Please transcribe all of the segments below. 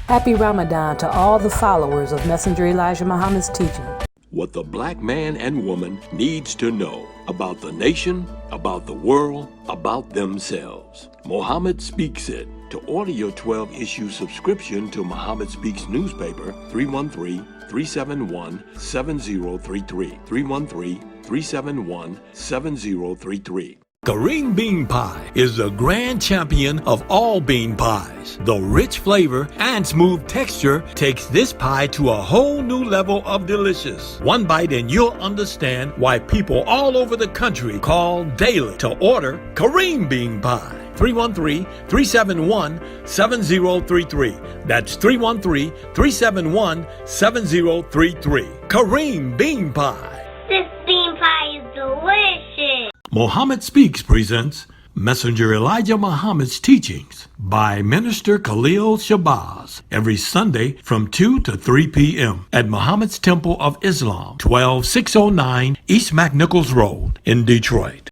Happy Ramadan to all the followers of Messenger Elijah Muhammad's teaching. What the black man and woman needs to know about the nation, about the world, about themselves. Muhammad Speaks It. To order your 12-issue subscription to Muhammad Speaks newspaper, 313-371-7033. 313-371-7033. Kareem Bean Pie is the grand champion of all bean pies. The rich flavor and smooth texture takes this pie to a whole new level of delicious. One bite and you'll understand why people all over the country call daily to order Kareem Bean Pie. 313-371-7033. That's 313-371-7033. Kareem Bean Pie. This bean pie is delicious. Muhammad Speaks presents Messenger Elijah Muhammad's Teachings by Minister Khalil Shabazz every Sunday from 2 to 3 p.m. at Muhammad's Temple of Islam, 12609 East McNichols Road in Detroit.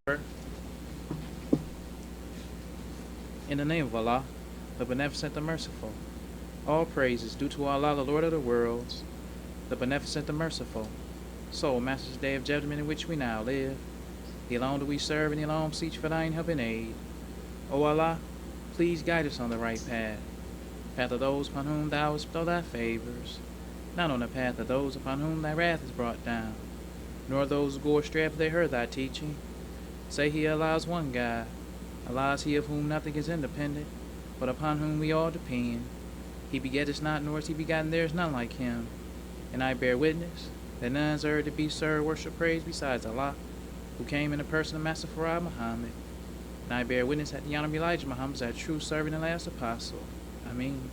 In the name of Allah, the Beneficent, the Merciful. All praise is due to Allah, the Lord of the worlds, the Beneficent, the Merciful. So, Master's Day of Judgment in which we now live. The alone do we serve, and the alone beseech for thine help and aid. O Allah, please guide us on the right path. Path of those upon whom thou hast bestowed thy favors. Not on the path of those upon whom thy wrath is brought down. Nor those who go astray after they heard thy teaching. Say he Allah is one God. Allah is he of whom nothing is independent, but upon whom we all depend. He begetteth not, nor is he begotten, there is none like him. And I bear witness that none is to be served, worship, praise besides Allah, who came in the person of Master Farad Muhammad. And I bear witness that the Honorable Elijah Muhammad is our true servant and last apostle. Amen.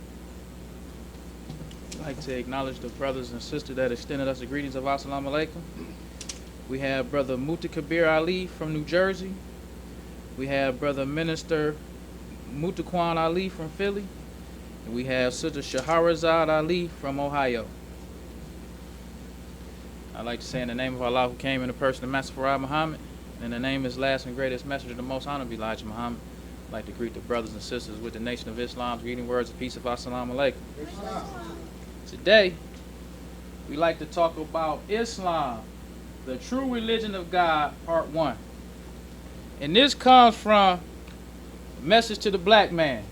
I'd like to acknowledge the brothers and sisters that extended us the greetings of Assalamu alaikum. We have Brother Mutakabir Ali from New Jersey. We have Brother Minister Mutakwan Ali from Philly. And we have Sister Shaharazad Ali from Ohio. I'd like to say in the name of Allah, who came in the person of Master Farad Muhammad, and in the name of his last and greatest messenger, the most honorable Elijah Muhammad, I'd like to greet the brothers and sisters with the nation of Islam's greeting words of peace of Assalamu alaikum. Today, we like to talk about Islam, the true religion of God, part 1. And this comes from Message to the Black Man.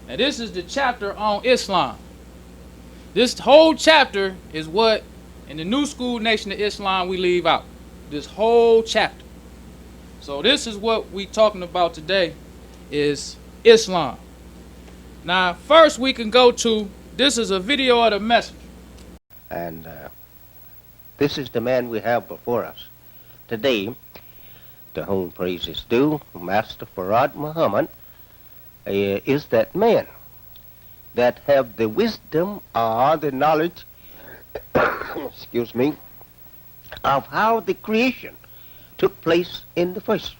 Now this is the chapter on Islam. This whole chapter is what in the new school nation of Islam we leave out. This whole chapter. So this is what we talking about today is Islam. Now first we can go to, this is a video of the messenger. And this is the man we have before us today, to whom praise is due. Master Farad Muhammad is that man that have the wisdom or the knowledge excuse me, of how the creation took place in the first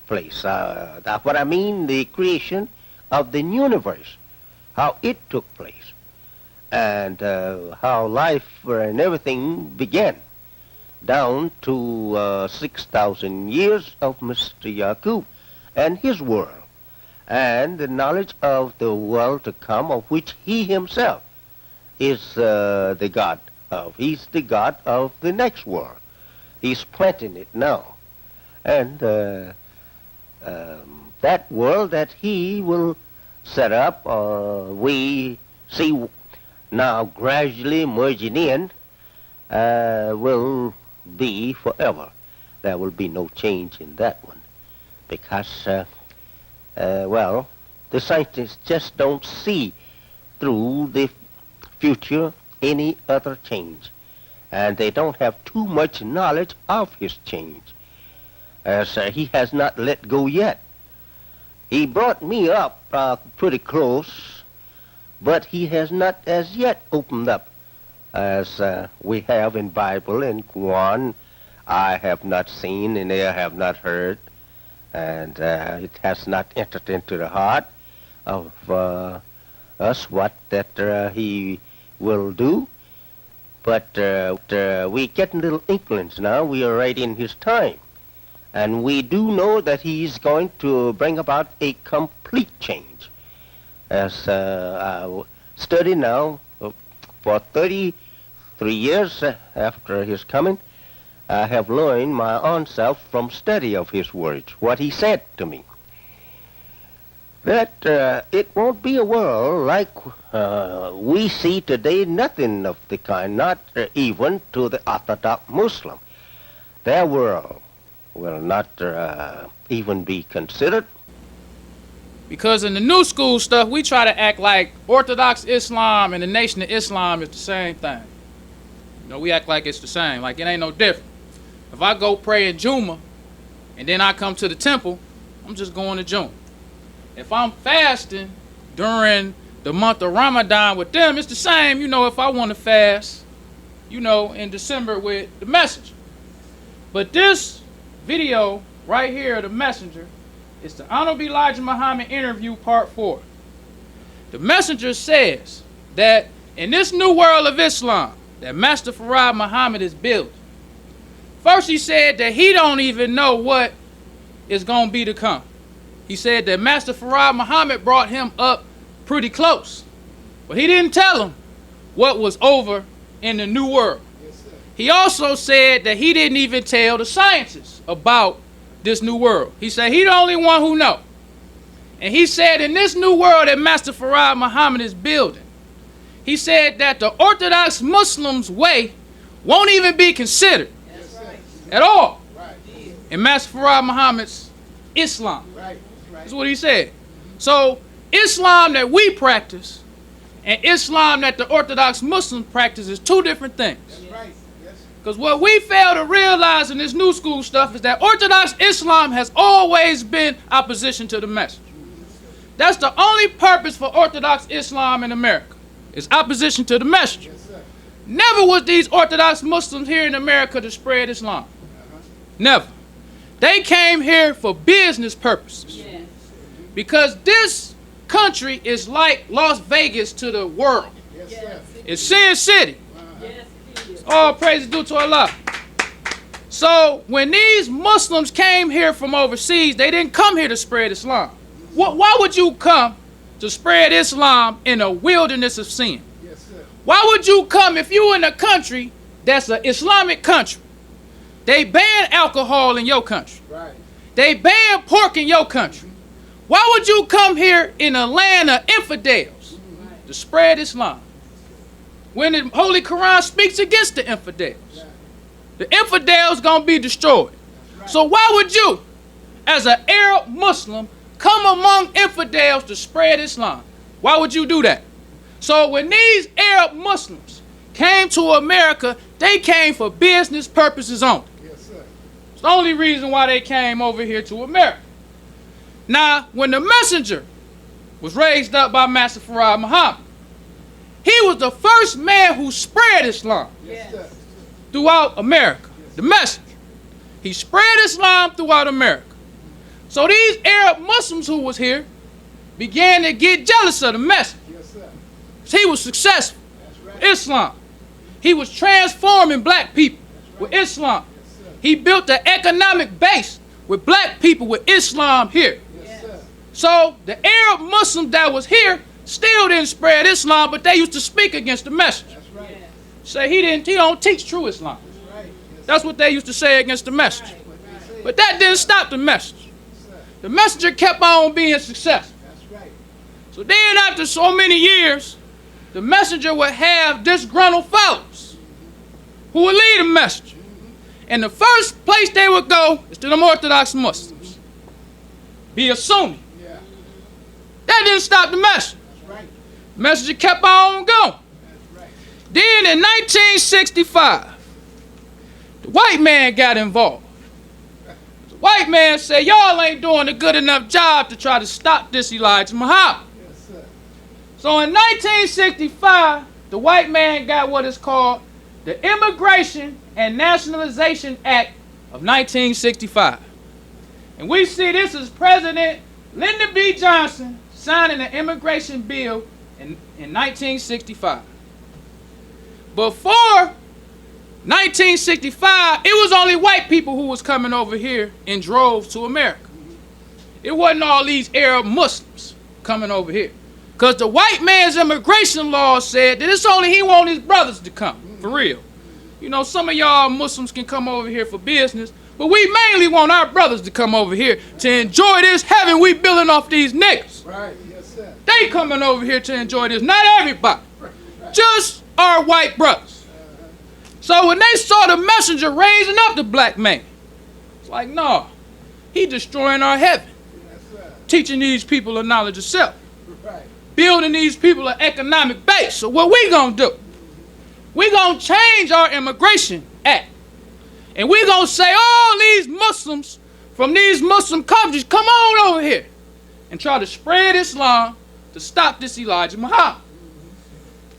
place. That's what I mean, the creation of the universe, how it took place, and how life and everything began, down to 6,000 years of Mr. Yaqub and his world, and the knowledge of the world to come, of which he himself is the God of. He's the God of the next world. He's planting it now. And that world that he will set up, we see now gradually merging in, will be forever. There will be no change in that one. Because, well, the scientists just don't see through the future any other change, and they don't have too much knowledge of his change, as he has not let go yet. He brought me up pretty close, but he has not as yet opened up as we have in Bible and Quran. I have not seen and I have not heard, and it has not entered into the heart of us what that he will do. But we getting little inklings now. We are right in his time. And we do know that he's going to bring about a complete change. As study now for 33 years after his coming. I have learned my own self from study of his words, what he said to me. That it won't be a world like we see today, nothing of the kind, not even to the Orthodox Muslim. Their world will not even be considered. Because in the new school stuff, we try to act like Orthodox Islam and the Nation of Islam is the same thing. You know, we act like it's the same, like it ain't no different. If I go pray in Juma and then I come to the temple, I'm just going to Juma. If I'm fasting during the month of Ramadan with them, it's the same, you know, if I want to fast, you know, in December with the Messenger. But this video right here, the Messenger, is the Honorable Elijah Muhammad interview part 4. The Messenger says that in this new world of Islam that Master Farad Muhammad is building, first he said that he don't even know what is going to be to come. He said that Master Farad Muhammad brought him up pretty close, but he didn't tell him what was over in the new world. He also said that he didn't even tell the scientists about this new world. He said he the only one who know. And he said in this new world that Master Farad Muhammad is building, he said that the Orthodox Muslims' way won't even be considered at all in Master Farad Muhammad's Islam. That's what he said. So Islam that we practice and Islam that the Orthodox Muslims practice is two different things. Because what we fail to realize in this new school stuff is that Orthodox Islam has always been opposition to the message. That's the only purpose for Orthodox Islam in America, is opposition to the message. Never was these Orthodox Muslims here in America to spread Islam. Never. They came here for business purposes. Because this country is like Las Vegas to the world. It's Sin City. All praise is due to Allah. So when these Muslims came here from overseas, they didn't come here to spread Islam. Why would you come to spread Islam in a wilderness of sin? Why would you come if you in a country that's an Islamic country? They ban alcohol in your country. They ban pork in your country. Why would you come here in a land of infidels to spread Islam? When the Holy Quran speaks against the infidels, the infidels gonna be destroyed. So why would you, as an Arab Muslim, come among infidels to spread Islam? Why would you do that? So when these Arab Muslims came to America, they came for business purposes only. It's the only reason why they came over here to America. Now, when the Messenger was raised up by Master Farad Muhammad, he was the first man who spread Islam throughout America. The Messenger. He spread Islam throughout America. So these Arab Muslims who was here began to get jealous of the Messenger. He was successful with Islam. He was transforming black people with Islam. He built an economic base with black people with Islam here. So the Arab Muslims that was here still didn't spread Islam, but they used to speak against the Messenger. Say he don't teach true Islam. That's what they used to say against the Messenger. But that didn't stop the Messenger. The Messenger kept on being successful. So then after so many years, the Messenger would have disgruntled followers who would lead the Messenger. And the first place they would go is to them Orthodox Muslims. Be a Sunni. That didn't stop the Messenger. The Messenger kept on going. Then in 1965, the white man got involved. The white man said, y'all ain't doing a good enough job to try to stop this Elijah Muhammad. So in 1965, the white man got what is called the Immigration and Nationalization Act of 1965. And we see this as President Lyndon B. Johnson signing the immigration bill in 1965. Before 1965, it was only white people who was coming over here in droves to America. It wasn't all these Arab Muslims coming over here. Because the white man's immigration law said that it's only he want his brothers to come, for real. You know, some of y'all Muslims can come over here for business, but we mainly want our brothers to come over here to enjoy this heaven we building off these niggas. Right, yes, sir. They coming over here to enjoy this, not everybody. Just our white brothers. So when they saw the messenger raising up the black man, it's like, no, he destroying our heaven. Teaching these people a knowledge of self. Right. Building these people an economic base. So what we gonna do? We gonna change our immigration act. And we gonna say all these Muslims from these Muslim countries, come on over here and try to spread Islam to stop this Elijah Muhammad.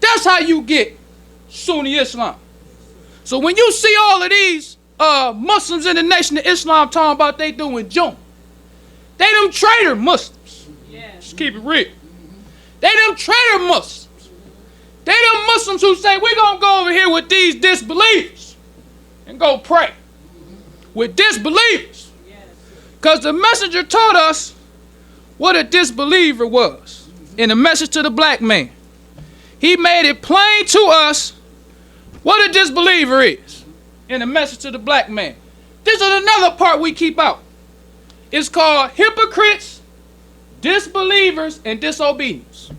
That's how you get Sunni Islam. So when you see all of these Muslims in the Nation of Islam talking about they doing June, they them traitor Muslims. Just keep it real. They them traitor Muslims. They them Muslims who say we're going to go over here with these disbelievers and go pray with disbelievers. Because the messenger taught us what a disbeliever was in the message to the black man. He made it plain to us what a disbeliever is in the message to the black man. This is another part we keep out. It's called hypocrites, disbelievers, and disobedience.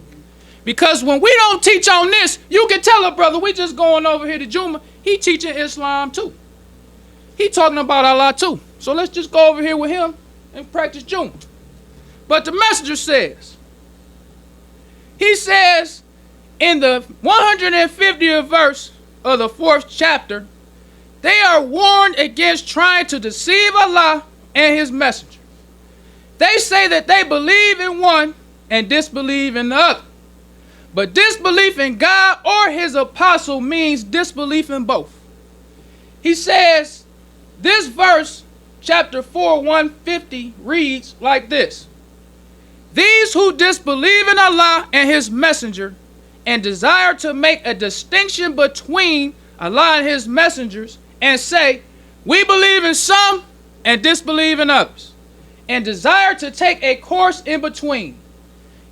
Because when we don't teach on this, you can tell a brother, we just going over here to Juma, he teaching Islam too. He talking about Allah too. So let's just go over here with him and practice Juma. But the messenger says, he says in the 150th verse of the 4th chapter, they are warned against trying to deceive Allah and his messenger. They say that they believe in one and disbelieve in the other. But disbelief in God or his apostle means disbelief in both. He says, this verse, chapter 4, 150, reads like this. These who disbelieve in Allah and his messenger and desire to make a distinction between Allah and his messengers and say, we believe in some and disbelieve in others, and desire to take a course in between.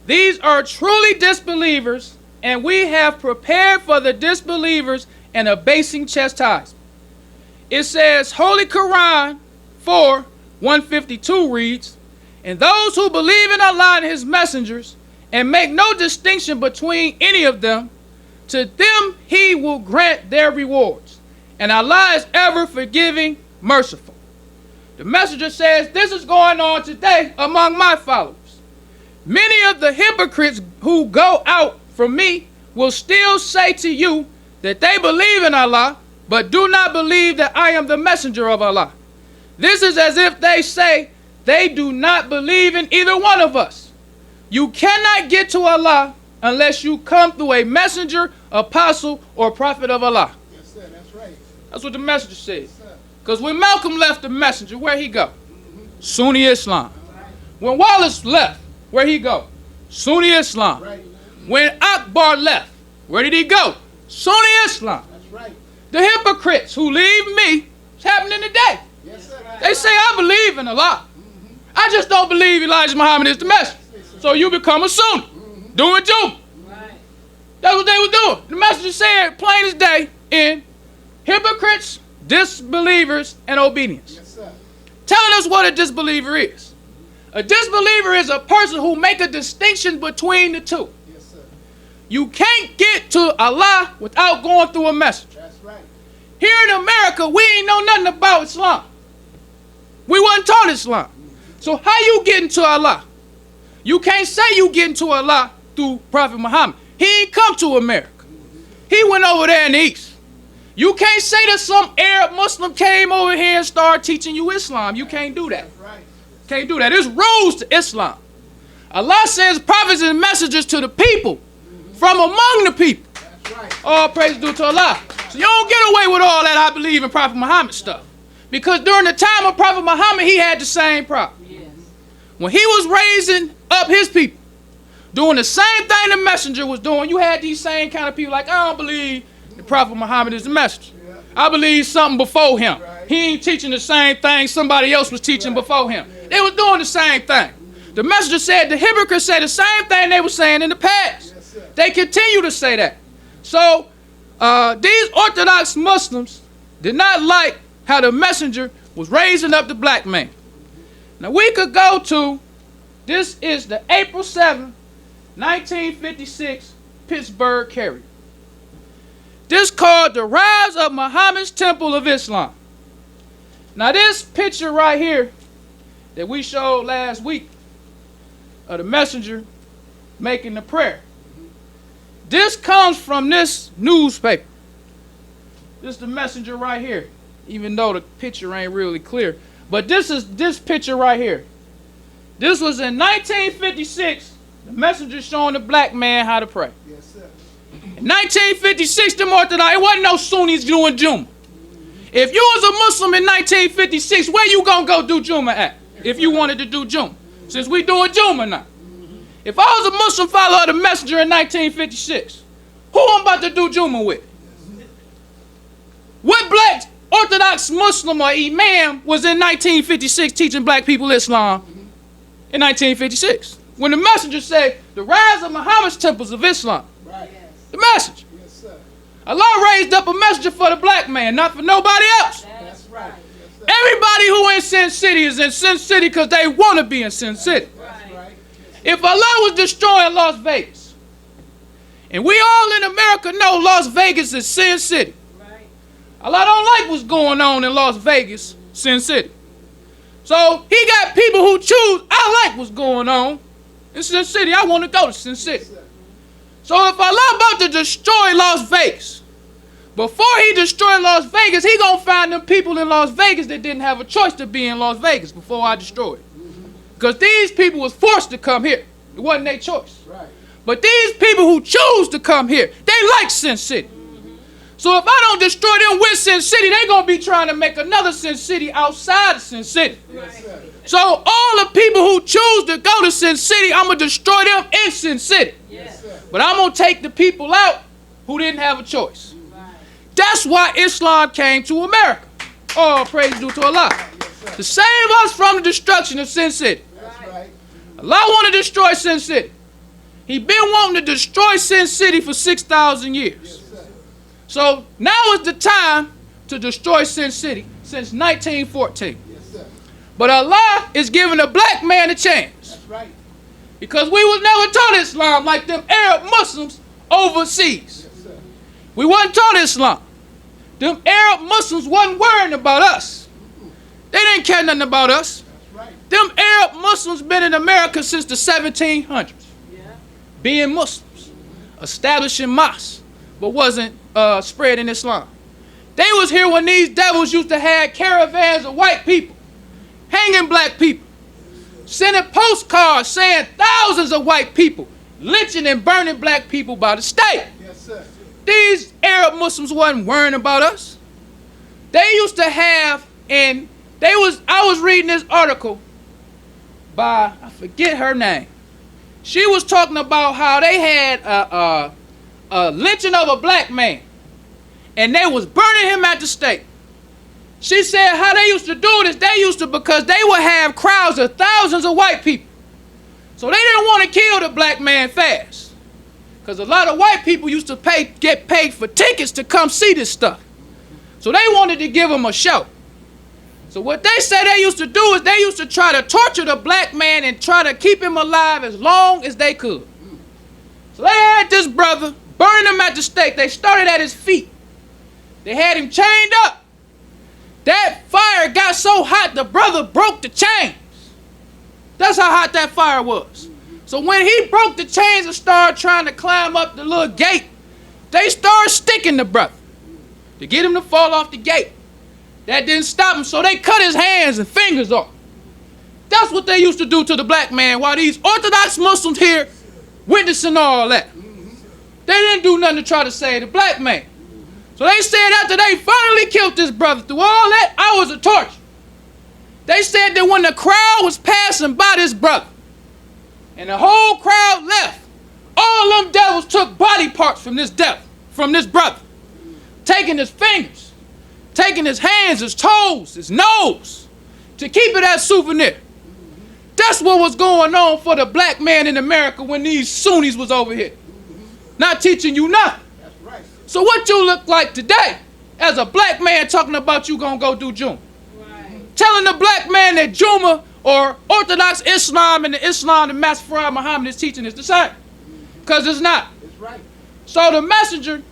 These are truly disbelievers, and we have prepared for the disbelievers an abasing chastisement. It says, Holy Quran 4, 152 reads, and those who believe in Allah and his messengers and make no distinction between any of them, to them he will grant their rewards. And Allah is ever forgiving, merciful. The messenger says, this is going on today among my followers. Many of the hypocrites who go out from me will still say to you that they believe in Allah, but do not believe that I am the messenger of Allah. This is as if they say they do not believe in either one of us. You cannot get to Allah unless you come through a messenger, apostle, or prophet of Allah. Yes, sir, that's right. That's what the messenger said. Because when Malcolm left the messenger, where'd he go? Sunni Islam. When Wallace left, where'd he go? Sunni Islam. Right. When Akbar left, where did he go? Sunni Islam. That's right. The hypocrites who leave me, it's happening today. Yes, sir. They say, I believe in Allah. I just don't believe Elijah Muhammad is the messenger. So you become a Sunni, doing Juma. That's what they were doing. The messenger said, plain as day, in hypocrites, disbelievers, and obedience. Yes, sir. Telling us what a disbeliever is. A disbeliever is a person who make a distinction between the two. Yes, sir. You can't get to Allah without going through a messenger. That's right. Here in America, we ain't know nothing about Islam. We wasn't taught Islam. So how you getting to Allah? You can't say you getting to Allah through Prophet Muhammad. He ain't come to America. He went over there in the East. You can't say that some Arab Muslim came over here and started teaching you Islam. You can't do that. That's right. Can't do that. There's rules to Islam. Allah sends prophets and messengers to the people from among the people. That's right. All praise due to Allah. So you don't get away with all that I believe in Prophet Muhammad stuff. Because during the time of Prophet Muhammad, he had the same problem. Yes. When he was raising up his people, doing the same thing the messenger was doing, you had these same kind of people like, I don't believe the Prophet Muhammad is the messenger. I believe something before him. He ain't teaching the same thing somebody else was teaching before him. They was doing the same thing. The messenger said the hypocrites say the same thing they were saying in the past. Yes, sir. They continue to say that. So these Orthodox Muslims did not like how the messenger was raising up the black man. Now we could go to, this is the April 7, 1956 Pittsburgh Carrier. This called The Rise of Muhammad's Temple of Islam. Now this picture right here that we showed last week of the messenger making the prayer, this comes from this newspaper. This is the messenger right here, even though the picture ain't really clear. But this is this picture right here. This was in 1956. The messenger showing the black man how to pray. Yes, sir. In 1956, them Orthodox, it wasn't no Sunnis doing Juma. If you was a Muslim in 1956, where you gonna go do Juma at? If you wanted to do Juma, since we doing Juma now. If I was a Muslim follower of the messenger in 1956, who I'm about to do Juma with? What black Orthodox Muslim or Imam was in 1956 teaching black people Islam in 1956? When the messenger said, the rise of Muhammad's temples of Islam. Right. The message. Yes, sir. Allah raised up a messenger for the black man, not for nobody else. That's right. Yes, sir. Everybody who in Sin City is in Sin City because they want to be in Sin City. That's right. If Allah was destroying Las Vegas, and we all in America know Las Vegas is Sin City. Allah don't like what's going on in Las Vegas, Sin City. So he got people who choose, I like what's going on in Sin City. I want to go to Sin City. So if Allah about to destroy Las Vegas, before he destroy Las Vegas, he gonna find them people in Las Vegas that didn't have a choice to be in Las Vegas before I destroy it. Because these people was forced to come here. It wasn't their choice. Right. But these people who choose to come here, they like Sin City. So if I don't destroy them with Sin City, they're going to be trying to make another Sin City outside of Sin City. Yes, sir. So all the people who choose to go to Sin City, I'm going to destroy them in Sin City. Yes, sir. But I'm going to take the people out who didn't have a choice. That's why Islam came to America. All praise due to Allah. Yes, To save us from the destruction of Sin City. That's right. Allah want to destroy Sin City. He been wanting to destroy Sin City for 6,000 years. Yes, sir. So now is the time to destroy Sin City since 1914. Yes, sir. But Allah is giving a black man a chance. That's right. Because we was never taught Islam like them Arab Muslims overseas. Yes, sir. We wasn't taught Islam. Them Arab Muslims wasn't worrying about us. They didn't care nothing about us. That's right. Them Arab Muslims been in America since the 1700s. Being Muslims, establishing mosques, but wasn't spreading Islam. They was here when these devils used to have caravans of white people, hanging black people, sending postcards saying thousands of white people, lynching and burning black people by the state. Yes, sir. These Arab Muslims wasn't worrying about us. They used to have, and I was reading this article by, I forget her name. She was talking about how they had a lynching of a black man, and they was burning him at the stake. She said how they used to do this, because they would have crowds of thousands of white people. So they didn't want to kill the black man fast, because a lot of white people used to get paid for tickets to come see this stuff. So they wanted to give him a show. So what they say they used to do is they used to try to torture the black man and try to keep him alive as long as they could. So they had this brother, burned him at the stake. They started at his feet. They had him chained up. That fire got so hot the brother broke the chains. That's how hot that fire was. So when he broke the chains and started trying to climb up the little gate, they started sticking the brother to get him to fall off the gate. That didn't stop him, so they cut his hands and fingers off. That's what they used to do to the black man while these Orthodox Muslims here witnessing all that. They didn't do nothing to try to save the black man. So they said after they finally killed this brother through all that hours of torture, they said that when the crowd was passing by this brother and the whole crowd left, all them devils took body parts from this brother, taking his fingers, taking his hands, his toes, his nose, to keep it as souvenir. That's what was going on for the black man in America when these Sunnis was over here. Not teaching you nothing. That's right. So what you look like today as a black man talking about you gonna go do Juma? Right. Telling the black man that Juma or Orthodox Islam and the Islam that Master Farad Muhammad is teaching is the same. Because it's not. It's right. So the messenger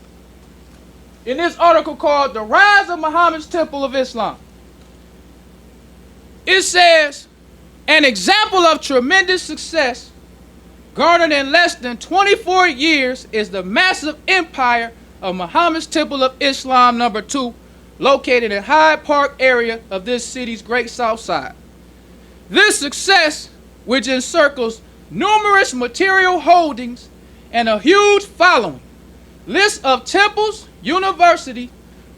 in this article called The Rise of Muhammad's Temple of Islam, it says, an example of tremendous success garnered in less than 24 years is the massive empire of Muhammad's Temple of Islam number 2, located in Hyde Park area of this city's Great South Side. This success, which encircles numerous material holdings and a huge following, lists of temples, university,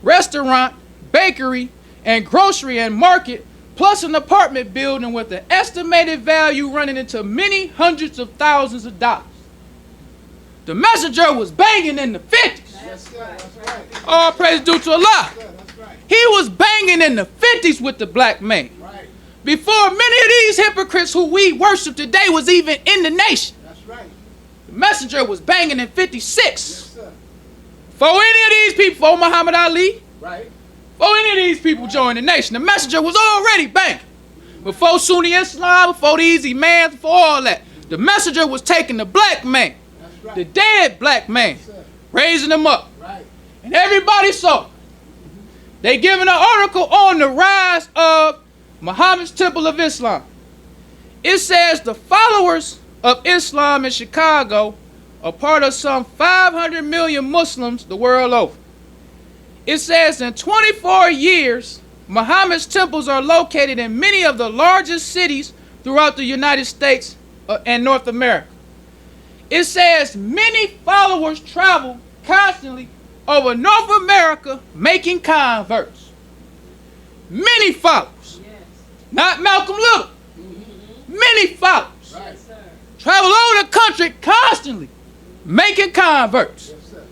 restaurant, bakery, and grocery and market, plus an apartment building with an estimated value running into many hundreds of thousands of dollars. The messenger was banging in the 50s. Yes, sir. That's right. All praise due to Allah. Yes, sir. That's right. He was banging in the 50s with the black man. Right. Before many of these hypocrites who we worship today was even in the nation. That's right. The messenger was banging in 56. Yes, sir. For any of these people, for Muhammad Ali, Right. before any of these people joined the nation, the messenger was already banging. Before Sunni Islam, before these imams, before all that, the messenger was taking the black man, That's right. the dead black man, Yes, sir. raising him up. Right. And everybody saw it. They giving an article on the rise of Muhammad's Temple of Islam. It says the followers of Islam in Chicago are part of some 500 million Muslims the world over. It says in 24 years, Muhammad's temples are located in many of the largest cities throughout the United States and North America. It says many followers travel constantly over North America making converts. Many followers. Not Malcolm Little. Many followers. Right. Travel over the country constantly making converts. Yes, sir.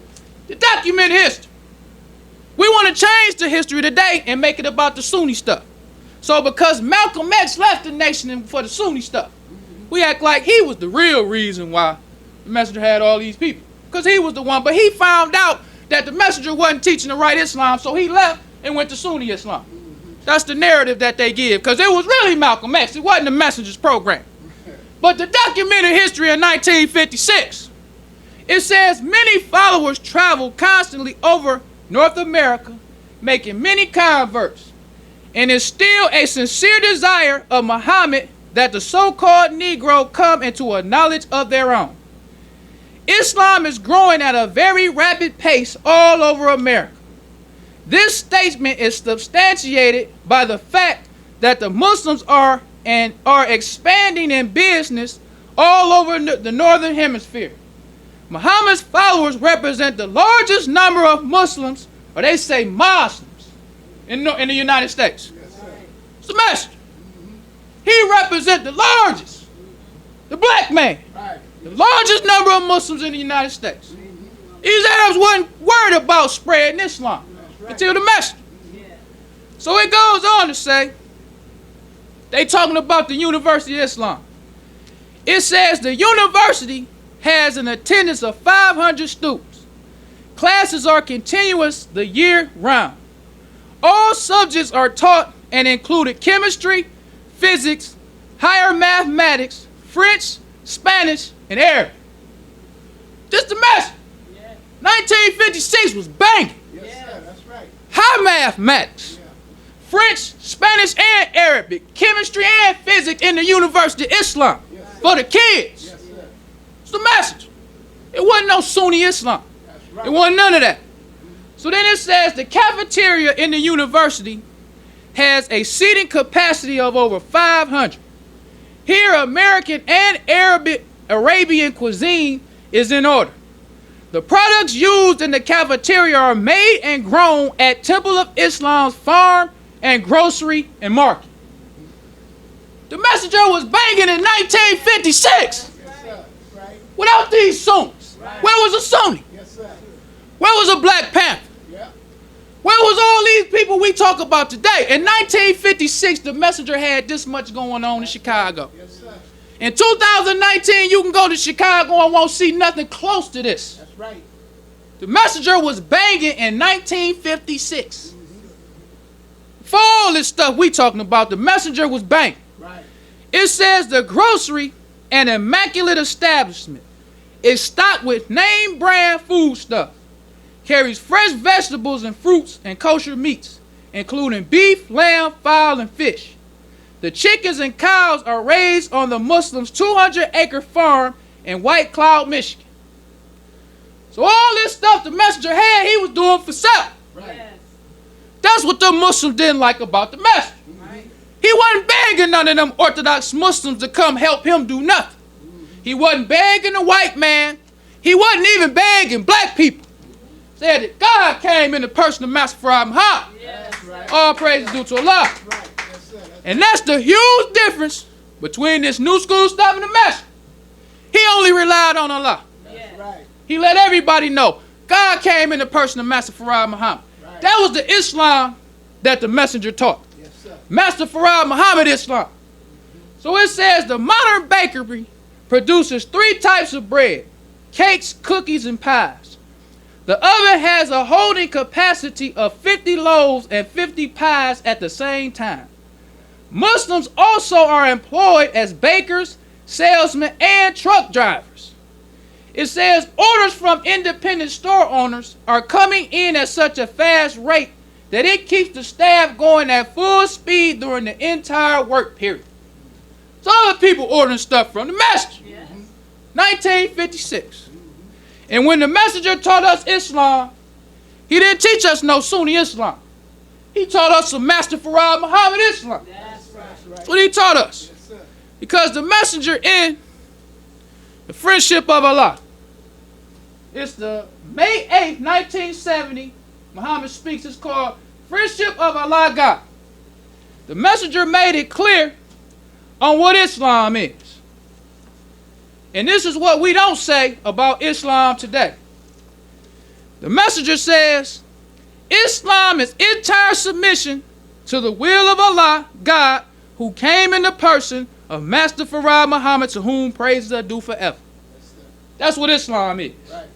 To document history. We want to change the history today and make it about the Sunni stuff. So because Malcolm X left the nation for the Sunni stuff, we act like he was the real reason why the messenger had all these people. Because he was the one, but he found out that the messenger wasn't teaching the right Islam, so he left and went to Sunni Islam. That's the narrative that they give, because it was really Malcolm X. It wasn't the messenger's program. But the documented history of 1956, it says many followers travel constantly over North America, making many converts, and it's still a sincere desire of Muhammad that the so-called Negro come into a knowledge of their own. Islam is growing at a very rapid pace all over America. This statement is substantiated by the fact that the Muslims are expanding in business all over the northern hemisphere. Muhammad's followers represent the largest number of Muslims, or they say Muslims, in the United States. Yes, sir. It's the messenger. He represents the largest, the black man, Right. the largest number of Muslims in the United States. These Arabs wasn't worried about spreading Islam until the messenger. So it goes on to say, they talking about the University of Islam. It says the university has an attendance of 500 students. Classes are continuous the year round. All subjects are taught and included chemistry, physics, higher mathematics, French, Spanish, and Arabic. Just a mess. 1956 was banging. Yes, sir. That's right. High mathematics, Yeah. French, Spanish, and Arabic, chemistry and physics in the University of Islam Yes, sir. for the kids. Yes, sir. It's the message. It wasn't no Sunni Islam. That's right. It wasn't none of that. So then it says the cafeteria in the university has a seating capacity of over 500. Here, American and Arabian cuisine is in order. The products used in the cafeteria are made and grown at Temple of Islam's farm and grocery and market. The messenger was banging in 1956 Yes, sir. Right. without these Sunnis. Right. Where was a Sunni? Yes, sir. Where was a Black Panther? Yeah. Where was all these people we talk about today? In 1956, the Messenger had this much going on in Chicago. Yes, sir. In 2019, you can go to Chicago and won't see nothing close to this. That's right. The Messenger was banging in 1956. For all this stuff we talking about, the Messenger was banging. Right. It says the grocery and immaculate establishment is stocked with name brand food stuff. Carries fresh vegetables and fruits and kosher meats, including beef, lamb, fowl, and fish. The chickens and cows are raised on the Muslims' 200-acre farm in White Cloud, Michigan. So all this stuff the Messenger had, he was doing for self. Right. That's what the Muslims didn't like about the Messenger. He wasn't begging none of them Orthodox Muslims to come help him do nothing. He wasn't begging the white man. He wasn't even begging black people. Said that God came in the person of Master Farad Muhammad. That's right. All praise due to Allah. Right. Yes, sir. And that's the huge difference between this new school stuff and the Messenger. He only relied on Allah. That's right. He let everybody know God came in the person of Master Farad Muhammad. Right. That was the Islam that the Messenger taught. Yes, sir. Master Farad Muhammad Islam. So it says the modern bakery produces 3 types of bread: cakes, cookies, and pies. The oven has a holding capacity of 50 loaves and 50 pies at the same time. Muslims also are employed as bakers, salesmen, and truck drivers. It says orders from independent store owners are coming in at such a fast rate that it keeps the staff going at full speed during the entire work period. So other people ordering stuff from the Messenger. 1956. And when the Messenger taught us Islam, he didn't teach us no Sunni Islam. He taught us some Master Farad Muhammad Islam. That's what he taught us. Yes, sir. Because the Messenger in the friendship of Allah. It's the May 8th, 1970. Muhammad speaks. It's called Friendship of Allah God. The Messenger made it clear on what Islam is. And this is what we don't say about Islam today. The Messenger says, Islam is entire submission to the will of Allah, God, who came in the person of Master Farad Muhammad, to whom praises are due forever. That's what Islam is. Right.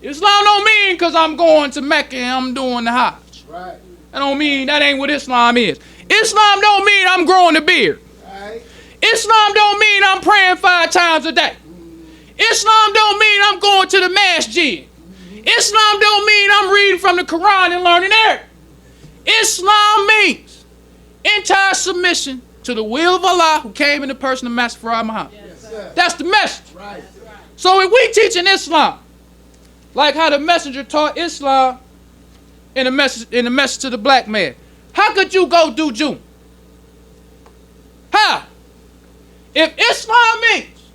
Islam don't mean because I'm going to Mecca and I'm doing the Hajj. Right. That don't mean, that ain't what Islam is. Islam don't mean I'm growing a beard. Right. Islam don't mean I'm praying 5 times a day. Islam don't mean I'm going to the masjid. Islam don't mean I'm reading from the Quran and learning Arabic. Islam means entire submission to the will of Allah, who came in the person of Master Farad Muhammad. Yes, sir. That's the message. Right. So if we teaching Islam, like how the Messenger taught Islam in the message to the black man, how could you go do June? How? If Islam means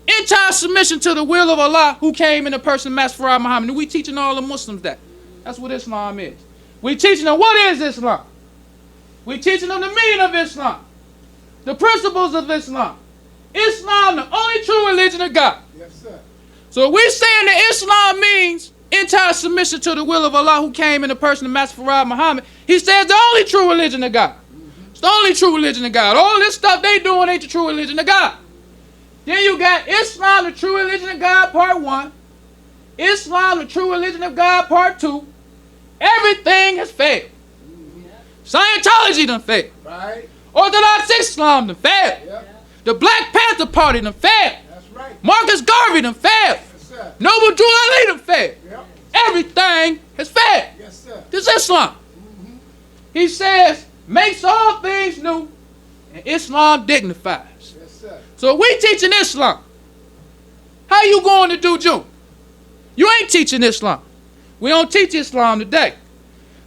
entire submission to the will of Allah, who came in the person of Master Farad Muhammad, and we teaching all the Muslims that. That's what Islam is. We teaching them what is Islam. We teaching them the meaning of Islam, the principles of Islam. Islam, the only true religion of God. Yes, sir. So if we're saying that Islam means entire submission to the will of Allah, who came in the person of Master Farad Muhammad, he says the only true religion of God. It's the only true religion of God. All this stuff they doing ain't the true religion of God. Then you got Islam, the true religion of God, part 1. Islam, the true religion of God, part 2. Everything has failed. Scientology done failed. Right. Orthodox Islam done failed. Yep. The Black Panther Party done failed. That's right. Marcus Garvey done failed. Yes, sir. Noble Drew Ali done failed. Yep. Everything has failed. Yes, sir. This is Islam. He says, makes all things new, and Islam dignifies. Yes, sir. So we teaching Islam. How you going to do June? You ain't teaching Islam. We don't teach Islam today.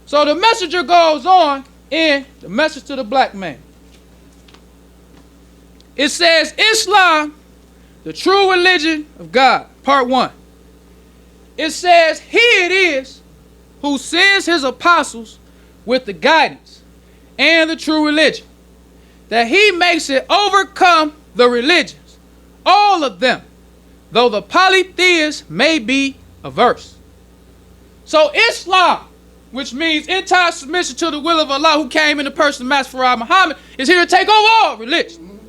So the Messenger goes on in the message to the black man. It says, Islam, the true religion of God, part 1. It says, he it is who sends his apostles with the guidance and the true religion, that he makes it overcome the religions, all of them, though the polytheists may be averse. So Islam which means entire submission to the will of Allah, who came in the person of Master Farad Muhammad, is here to take over all religion.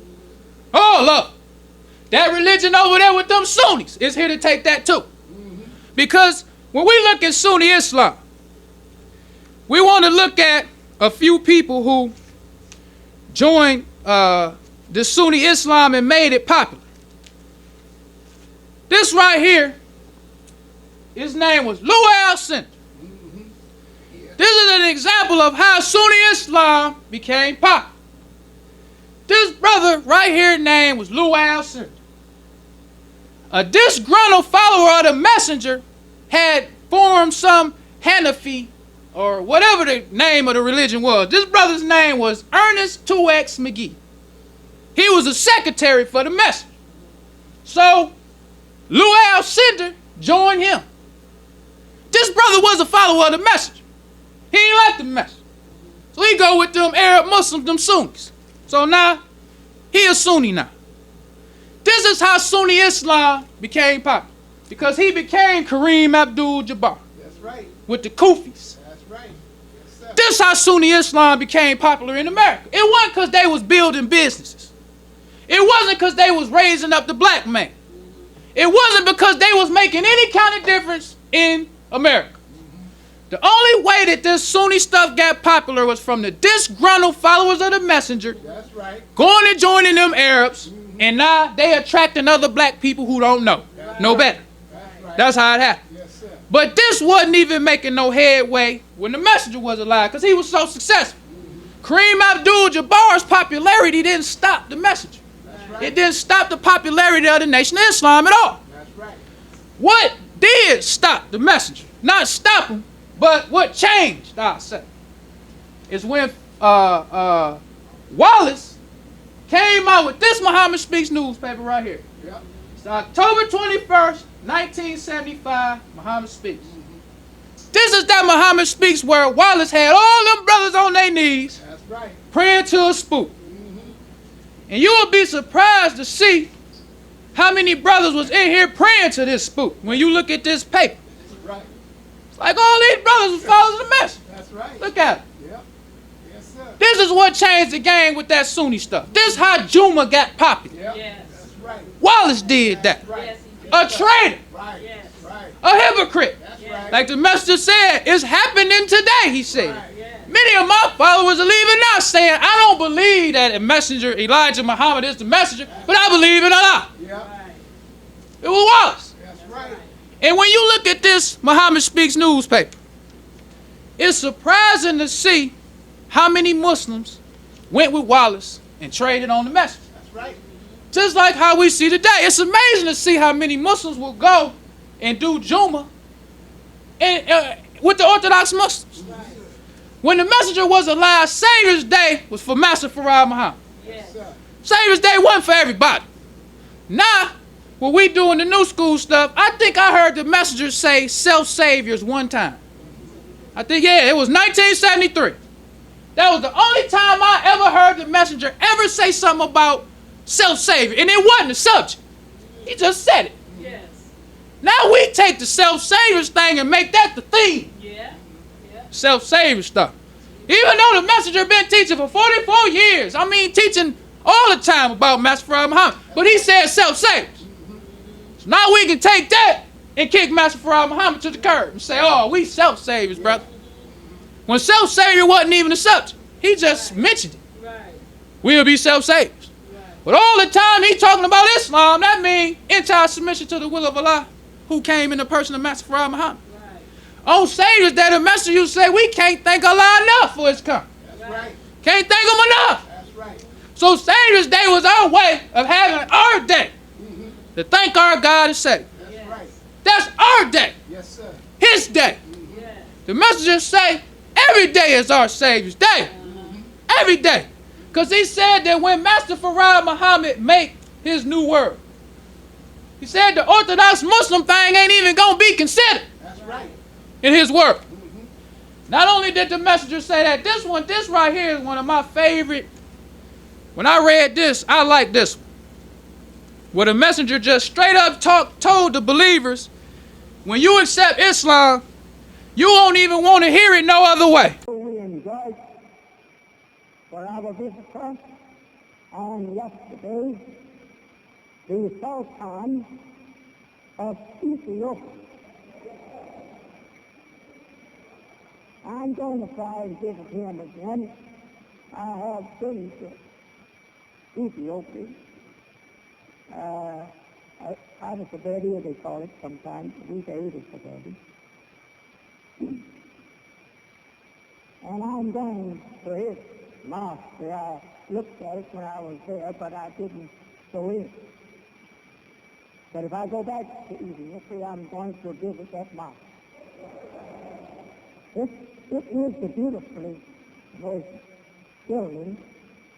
All of them. That religion over there with them Sunnis is here to take that too. Because when we look at Sunni Islam, we want to look at a few people who joined the Sunni Islam and made it popular. This right here, his name was Luau Center. This is an example of how Sunni Islam became popular. This brother right here name was Luau Center. A disgruntled follower of the messenger had formed some Hanafi or whatever the name of the religion was. This brother's name was Ernest 2X McGee. He was a secretary for the messenger. So Luau Center joined him. This brother was a follower of the messenger. He ain't like the messenger. So he go with them Arab Muslims, them Sunnis. So now, he a Sunni now. This is how Sunni Islam became popular. Because he became Kareem Abdul-Jabbar. That's right. With the Kufis. That's right. Yes, sir. This is how Sunni Islam became popular in America. It wasn't because they was building businesses. It wasn't because they was raising up the black man. It wasn't because they was making any kind of difference in America. The only way that this Sunni stuff got popular was from the disgruntled followers of the messenger. That's right. Going and joining them Arabs, and now they attracting other black people who don't know no better. That's right. That's how it happened. Yes, sir. But this wasn't even making no headway when the messenger was alive, because he was so successful. Kareem Abdul-Jabbar's popularity didn't stop the messenger. That's right. It didn't stop the popularity of the Nation of Islam at all. That's right. What did stop the messenger? Not stop him, but what changed, I'll say, is when Wallace came out with this Muhammad Speaks newspaper right here. Yep. It's October 21st, 1975, Muhammad Speaks. This is that Muhammad Speaks where Wallace had all them brothers on their knees That's right. praying to a spook. And you will be surprised to see how many brothers was in here praying to this spook when you look at this paper. That's right. Like all these brothers was following the message. That's right. Look at it. Yep. Yes, sir. This is what changed the game with that Sunni stuff. This is how Juma got popular. Yep. Yes. That's right. Wallace did that. Right. Yes, he did. A traitor. Right. Yes. Right. A hypocrite. That's Yes. right. Like the messenger said, it's happening today, he said. Right. Yes. Many of my followers are leaving now saying, I don't believe that a messenger, Elijah Muhammad, is the messenger, but I believe in Allah. Yep. Right. It was Wallace. That's right. And when you look at this Muhammad Speaks newspaper, it's surprising to see how many Muslims went with Wallace and traded on the message. That's right. Just like how we see today. It's amazing to see how many Muslims will go and do Juma and, with the Orthodox Muslims. When the messenger was alive, Savior's Day was for Master Farad Muhammad. Yes. Sir. Savior's Day wasn't for everybody. Now, what we do in the new school stuff, I think I heard the messenger say self-saviors one time. I think, yeah, it was 1973. That was the only time I ever heard the messenger ever say something about self-savior. And it wasn't a subject. He just said it. Yes. Now we take the self-saviors thing and make that the theme. Yeah. Yeah. Self-savior stuff. Even though the messenger been teaching for 44 years. I mean, teaching all the time about Master Farad Muhammad. But he said self-saviors. So now we can take that and kick Master Farad Muhammad to the curb and say, oh, we self-saviors, brother. When self-savior wasn't even a subject. He just mentioned it. Right. We'll be self-saviors. Right. But all the time he talking about Islam, that means entire submission to the will of Allah, who came in the person of Master Farad Muhammad. Right. On Savior's Day, the messenger used to say, we can't thank Allah enough for his coming. That's right. Can't thank him enough. That's right. So Savior's Day was our way of having our day to thank our God and Savior. That's Yes. right. That's our day, Yes, sir. his day. Yes. The messenger say, every day is our Savior's day. Every day. Because he said that when Master Farad Muhammad make his new word, he said the Orthodox Muslim thing ain't even going to be considered That's right. in his word. Not only did the messenger say that, this right here is one of my favorite. When I read this, I like this one. Where the messenger just straight up told the believers, when you accept Islam, You won't even want to hear it no other way. We enjoyed for our visitor on yesterday the Sultan of Ethiopia. I'm going to try and visit him again. I have been to Ethiopia. Addis Ababa, they call it sometimes. We say Addis Ababa. And I'm going to his mosque. I looked at it when I was there, but I didn't go in. But if I go back to Ethiopia, I'm going to visit that mosque. It is the beautifully most building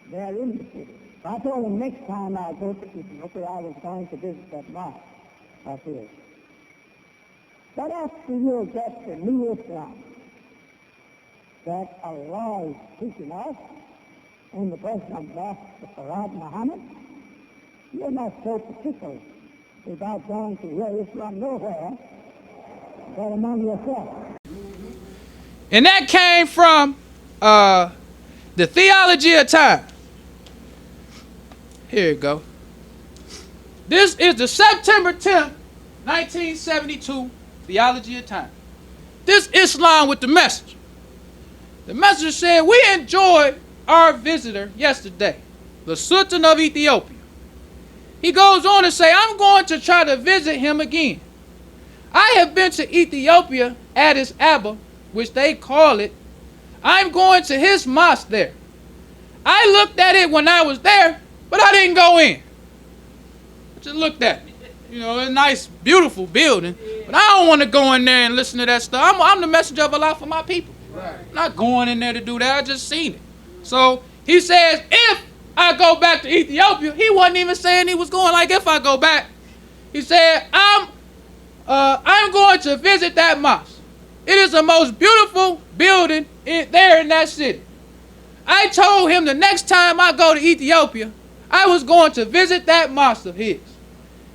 there in the city. I told him next time I go to Ethiopia, I was going to visit that mosque up here. But after you get the new Islam that Allah is teaching us in the person of Prophet Muhammad, you're not so particular about going to your Islam nowhere but among yourself. And that came from the Theology of Time. Here you go. This is the September 10th, 1972 Theology of Time. This Islam with the message. The messenger said, we enjoyed our visitor yesterday, the Sultan of Ethiopia. He goes on to say, I'm going to try to visit him again. I have been to Ethiopia, Addis Ababa, which they call it. I'm going to his mosque there. I looked at it when I was there, but I didn't go in. I just looked at it. You know, a nice, beautiful building. But I don't want to go in there and listen to that stuff. I'm the messenger of Allah for my people. Right. I'm not going in there to do that. I just seen it. So he says, if I go back to Ethiopia, he wasn't even saying he was going like if I go back. He said, I'm going to visit that mosque. It is the most beautiful building there in that city. I told him the next time I go to Ethiopia, I was going to visit that mosque of his.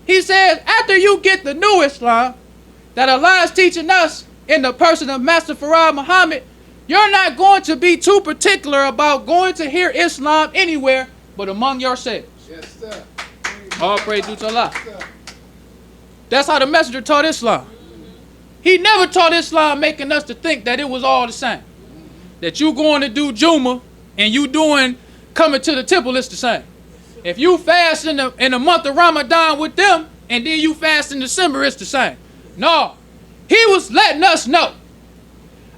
He says, after you get the new Islam that Allah is teaching us in the person of Master Farad Muhammad, you're not going to be too particular about going to hear Islam anywhere but among yourselves. Yes, sir. All praise due to Allah. That's how the messenger taught Islam. He never taught Islam making us to think that it was all the same. That you going to do Juma and you doing coming to the temple, it's the same. If you fast in the month of Ramadan with them and then you fast in December, it's the same. No. He was letting us know,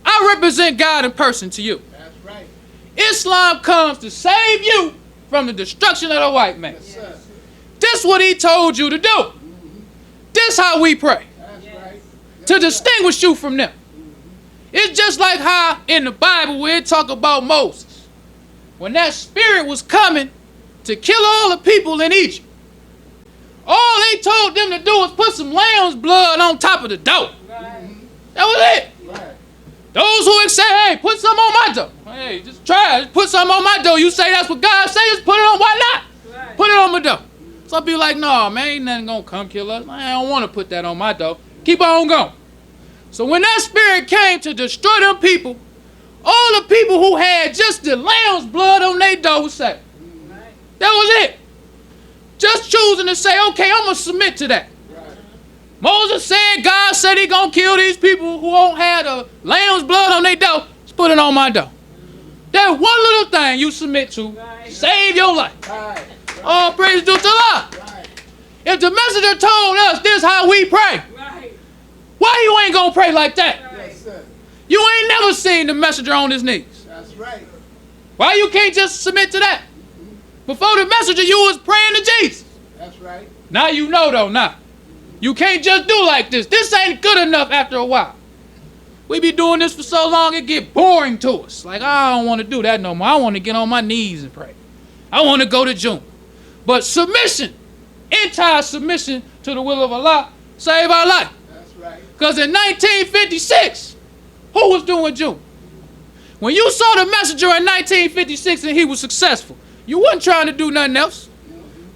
I represent God in person to you. That's right. Islam comes to save you from the destruction of the white man. Yes, sir. This is what he told you to do. This how we pray. That's right. To distinguish you from them. It's just like how in the Bible where it talk about Moses. When that spirit was coming to kill all the people in Egypt, all they told them to do was put some lamb's blood on top of the dough. Right. That was it. Right. Those who would say, hey, put some on my dough. Hey, just try it. Put some on my dough. You say that's what God says, just put it on. Why not? Right. Put it on my dough. Some people like, no, man, ain't nothing going to come kill us. I don't want to put that on my dough. Keep on going. So when that spirit came to destroy them people, all the people who had just the lamb's blood on their dough would say, that was it. Just choosing to say, okay, I'm going to submit to that. Right. Moses said, God said he going to kill these people who don't have the lamb's blood on their dough. Just put it on my dough. That one little thing you submit to, right. Save your life. Right. All praise due to Allah. Right. If the messenger told us this how we pray, right. Why you ain't going to pray like that? Right. Yes, sir. You ain't never seen the messenger on his knees. That's right. Why you can't just submit to that? Before the messenger, you was praying to Jesus. That's right. Now you know though, now. You can't just do like this. This ain't good enough after a while. We be doing this for so long, it get boring to us. Like, I don't want to do that no more. I want to get on my knees and pray. I want to go to June. But submission, entire submission to the will of Allah, save our life. That's right. Because in 1956, who was doing June? When you saw the messenger in 1956 and he was successful, you wasn't trying to do nothing else.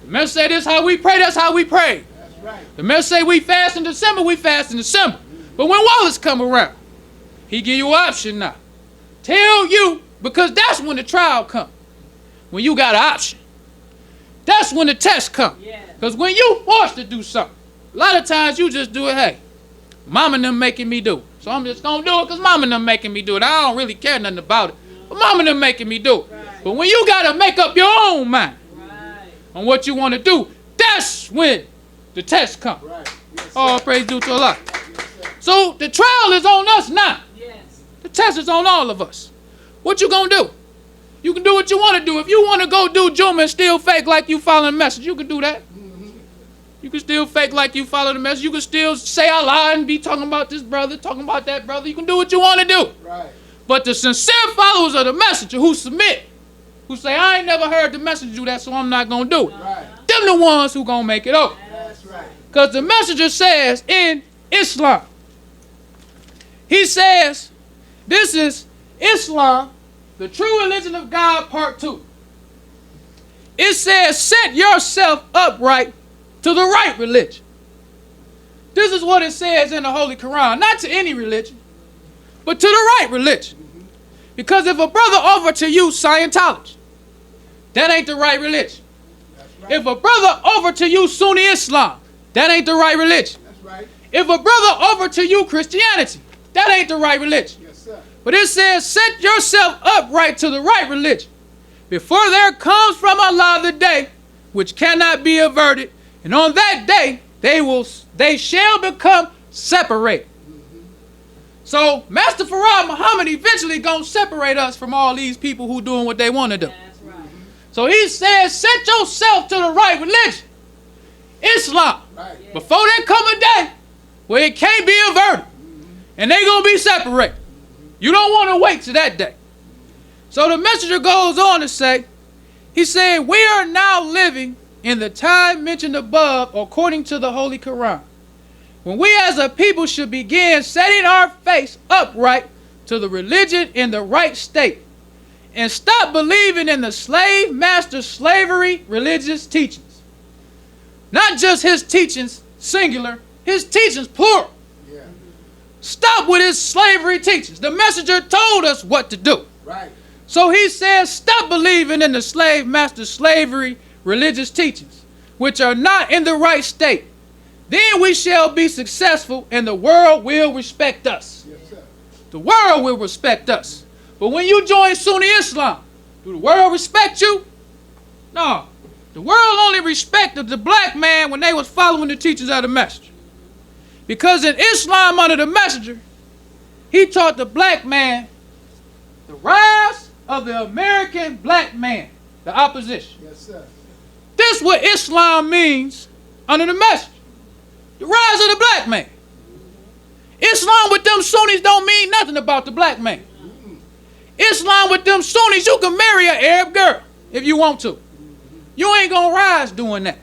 The messenger said, this is how we pray, that's how we pray. That's right. The messenger said, we fast in December, we fast in December. But when Wallace come around, He give you an option now. Tell you, because that's when the trial comes. When you got an option. That's when the test comes. Because when you forced to do something, a lot of times you just do it, hey, mama and them making me do it. So I'm just going to do it because mama and them making me do it. I don't really care nothing about it. But mama and them making me do it. But when you got to make up your own mind on what you want to do, that's when the test comes. All praise due to Allah. So the trial is on us now. The test is on all of us. What you going to do? You can do what you want to do. If you want to go do Juma and still fake like you following the message, you can do that. You can still fake like you follow the message. You can still say Allah and be talking about this brother, talking about that brother. You can do what you want to do. Right. But the sincere followers of the messenger who submit, who say, I ain't never heard the messenger do that, so I'm not going to do it. Right. Them the ones who going to make it over. That's right. Because the messenger says in Islam, he says, this is Islam, the true religion of God, part 2. It says, set yourself upright to the right religion. This is what it says in the Holy Quran. Not to any religion, but to the right religion. Because if a brother offer to you Scientology, that ain't the right religion. Right. If a brother offer to you Sunni Islam, that ain't the right religion. That's right. If a brother offer to you Christianity, that ain't the right religion. Yes, sir. But it says, set yourself upright to the right religion, before there comes from Allah the day which cannot be averted, and on that day they shall become separated. So Master Farad Muhammad eventually gonna separate us from all these people who doing what they want to do. That's right. So he says, set yourself to the right religion, Islam, Right. before there come a day where it can't be averted, and they gonna be separated. You don't want to wait to that day. So the messenger goes on to say, he said, we are now living in the time mentioned above according to the Holy Quran, when we as a people should begin setting our face upright to the religion in the right state, and stop believing in the slave master slavery religious teachings. Not just his teachings singular, his teachings plural. Yeah. Stop with his slavery teachings. The messenger told us what to do. Right. So he says, stop believing in the slave master slavery religious teachings, which are not in the right state. Then we shall be successful and the world will respect us. Yes, sir. The world will respect us. But when you join Sunni Islam, do the world respect you? No. The world only respected the black man when they was following the teachings of the messenger. Because in Islam under the messenger, he taught the black man the rise of the American black man, the opposition. Yes, sir. This is what Islam means under the messenger. The rise of the black man. Islam with them Sunnis don't mean nothing about the black man. Islam with them Sunnis, you can marry an Arab girl if you want to. You ain't gonna rise doing that.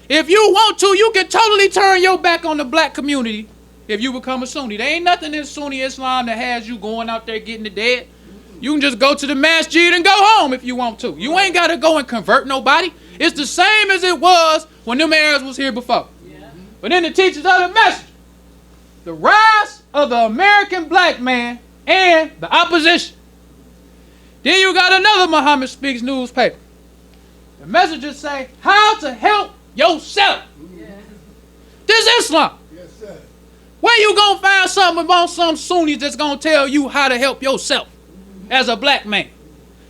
If you want to, you can totally turn your back on the black community if you become a Sunni. There ain't nothing in Sunni Islam that has you going out there getting the dead. You can just go to the masjid and go home if you want to. You ain't got to go and convert nobody. It's the same as it was when them Arabs was here before. Yeah. But in the teachings of the message, the rise of the American black man and the opposition. Then you got another Muhammad Speaks newspaper. The messages say, how to help yourself. Yeah. This is Islam. Yes, sir. Where you gonna find something about some Sunnis that's gonna tell you how to help yourself as a black man?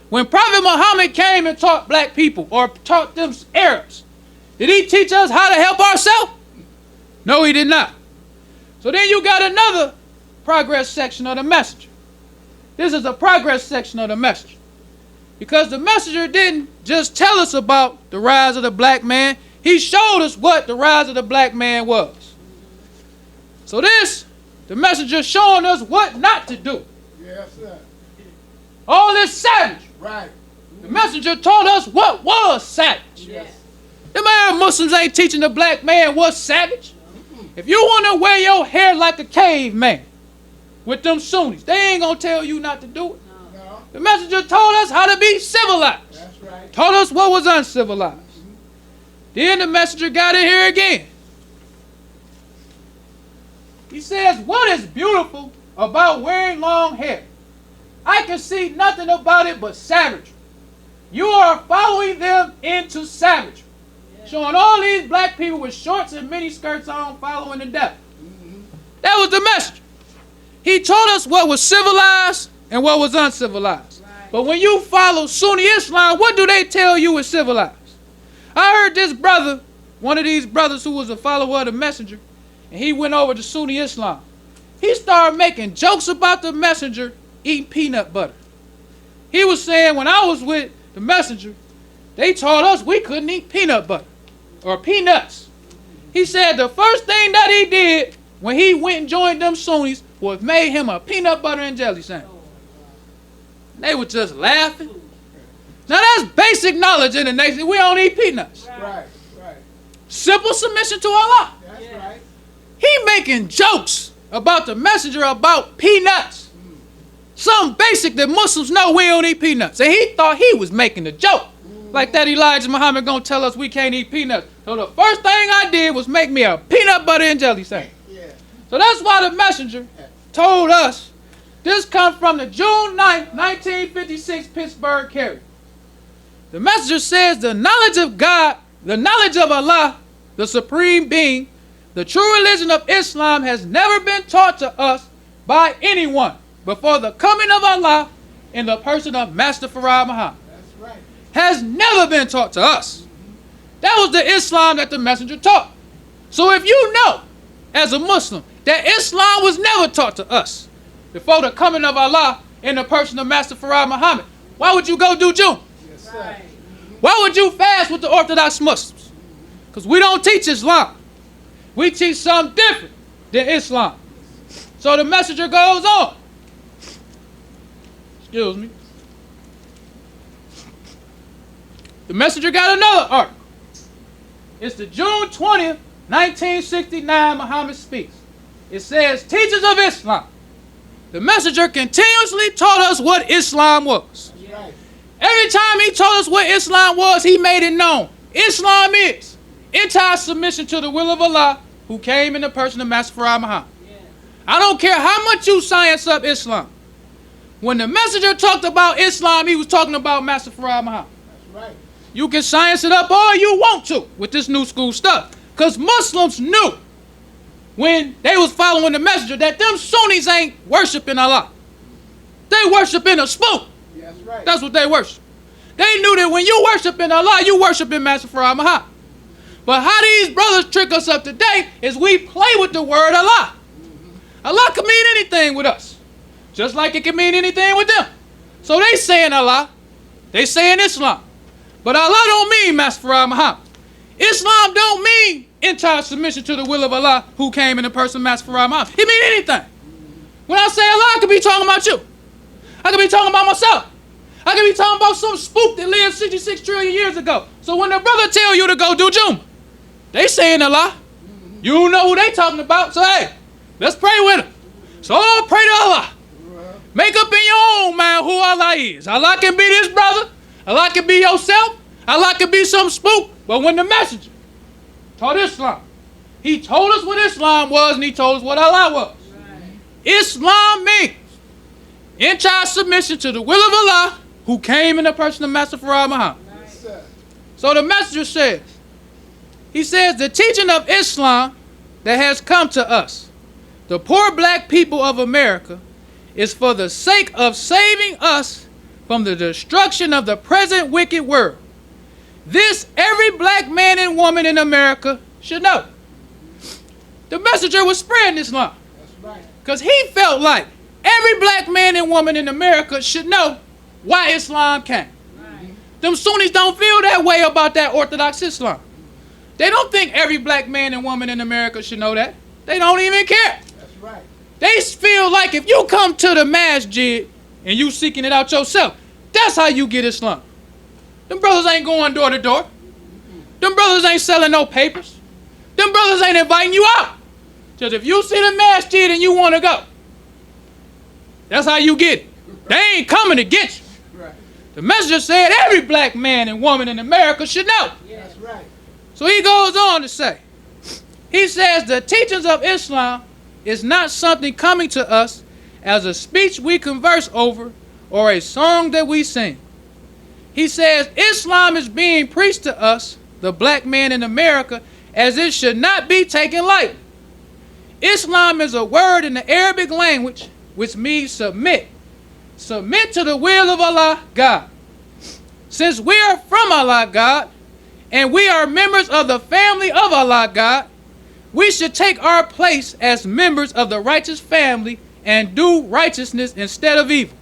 When Prophet Muhammad came and taught black people or taught them Arabs, did he teach us how to help ourselves? No, he did not. So then you got another progress section of the messenger. This is a progress section of the messenger. Because the messenger didn't just tell us about the rise of the black man, he showed us what the rise of the black man was. So this, the messenger showing us what not to do. Yes, sir. All this savage. Right. The messenger told us what was savage. Yes. Them Arab Muslims ain't teaching the black man what's savage. If you want to wear your hair like a caveman with them Sunnis, they ain't going to tell you not to do it. No. The messenger told us how to be civilized. That's right. Told us what was uncivilized. Then the messenger got in here again. He says, what is beautiful about wearing long hair. I can see nothing about it but savagery. You are following them into savagery. Showing all these black people with shorts and mini skirts on following the devil. That was the message. He told us what was civilized and what was uncivilized. But when you follow Sunni Islam, what do they tell you is civilized? I heard this brother, one of these brothers who was a follower of the messenger, and he went over to Sunni Islam. He started making jokes about the messenger eating peanut butter. He was saying, when I was with the messenger, they taught us we couldn't eat peanut butter or peanuts. He said the first thing that he did when he went and joined them Sunnis was made him a peanut butter and jelly sandwich. They were just laughing. Now that's basic knowledge in the nation. We don't eat peanuts. Right. Simple submission to Allah. That's right. He making jokes about the messenger about peanuts. Something basic that Muslims know we don't eat peanuts. And he thought he was making a joke. Like that Elijah Muhammad gonna tell us we can't eat peanuts. So the first thing I did was make me a peanut butter and jelly sandwich. Yeah. So that's why the messenger told us. This comes from the June 9th, 1956 Pittsburgh Carrier. The messenger says the knowledge of God, the knowledge of Allah, the supreme being, the true religion of Islam has never been taught to us by anyone before the coming of Allah in the person of Master Farad Muhammad. That's right. Has never been taught to us. That was the Islam that the messenger taught. So if you know, as a Muslim, that Islam was never taught to us before the coming of Allah in the person of Master Farad Muhammad, why would you go do June? Yes, sir. Why would you fast with the Orthodox Muslims? Because we don't teach Islam. We teach something different than Islam. So the messenger goes on. Excuse me. The messenger got another article. It's the June 20th, 1969 Muhammad speaks. It says, teachers of Islam. The messenger continuously taught us what Islam was. That's right. Every time he told us what Islam was, he made it known. Islam is entire submission to the will of Allah, who came in the person of Master Farad Muhammad. I don't care how much you science up Islam. When the messenger talked about Islam, he was talking about Master Farad Muhammad. That's right. You can science it up all you want to with this new school stuff. Because Muslims knew when they was following the messenger that them Sunnis ain't worshiping Allah. They worshiping a spook. That's right. That's what they worship. They knew that when you worshiping Allah, you worshiping Master Farad Muhammad. But how these brothers trick us up today is we play with the word Allah. Allah can mean anything with us, just like it can mean anything with them. So they saying Allah, they saying Islam. But Allah don't mean Master Farad Muhammad. Islam don't mean entire submission to the will of Allah, who came in the person of Master Farad Muhammad. It mean anything. When I say Allah, I could be talking about you. I could be talking about myself. I could be talking about some spook that lived 66 trillion years ago. So when the brother tell you to go do Juma, they saying Allah. You know who they talking about. So hey, let's pray with them. So all pray to Allah. Make up in your own mind who Allah is. Allah can be this brother. Allah can be yourself. Allah can be some spook. But when the messenger taught Islam, he told us what Islam was and he told us what Allah was. Islam means entire submission to the will of Allah, who came in the person of Master Farad Muhammad. Yes, sir. So the messenger says, he says, the teaching of Islam that has come to us, the poor black people of America, is for the sake of saving us from the destruction of the present wicked world. This every black man and woman in America should know. The messenger was spreading Islam. That's right. Because he felt like every black man and woman in America should know why Islam came. Them Sunnis don't feel that way about that Orthodox Islam. They don't think every black man and woman in America should know that. They don't even care. That's right. They feel like if you come to the masjid and you seeking it out yourself, that's how you get Islam. Them brothers ain't going door to door. Them brothers ain't selling no papers. Them brothers ain't inviting you out. Just if you see the masjid and you want to go, that's how you get it. They ain't coming to get you. Right. The messenger said every black man and woman in America should know. That's right. So he goes on to say, he says the teachings of Islam is not something coming to us as a speech we converse over or a song that we sing. He says Islam is being preached to us, the black man in America, as it should not be taken lightly. Islam is a word in the Arabic language which means submit. Submit to the will of Allah, God. Since we are from Allah, God, and we are members of the family of Allah, God, we should take our place as members of the righteous family and do righteousness instead of evil.